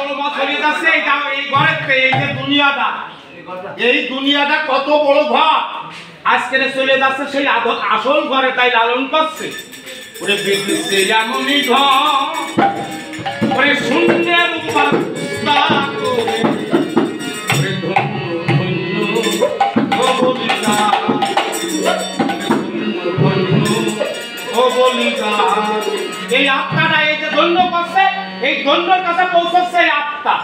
বড় মাছ হয়ে যাচ্ছে এই ঘরের এই যে দুনিয়াটা, এই দুনিয়াটা কত বড় ঘর আজকে চলে যাচ্ছে সেই আসল ঘরে, তাই লালন করছে। ওরে বেঁচেছে এমনই ঘর, ওরে শূন্যের উপর এই আত্মাটা এই যে ধন্য করছে, এই ধন্যর কাছে পৌঁছচ্ছে এই আত্মা।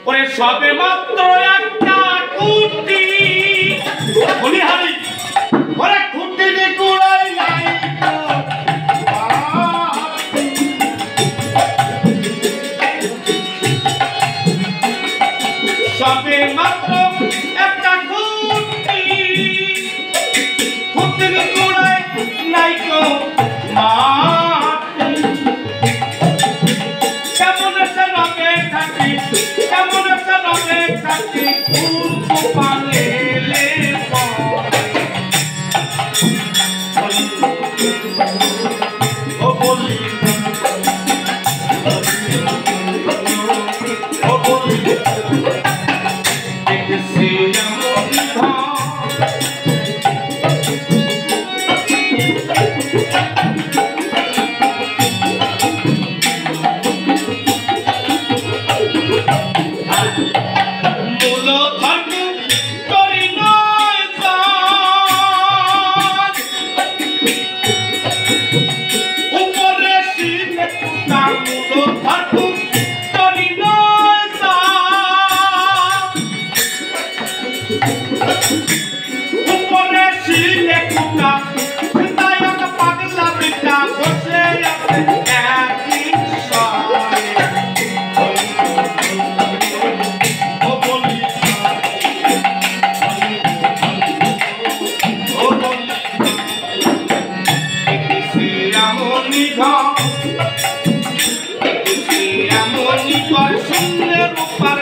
ওরে সবে মাত্র একটা কুটি বলিহারি, ওরে কুটি কুড়াই নাই সবে মাত্র একটা কুটি, কুটি কুড়াই নাই তো মাটি। কেমন একটা রঙে থাকি, কেমন একটা রঙে থাকি পালে ও বলি ও বলি দেখছি শূন্যের উপর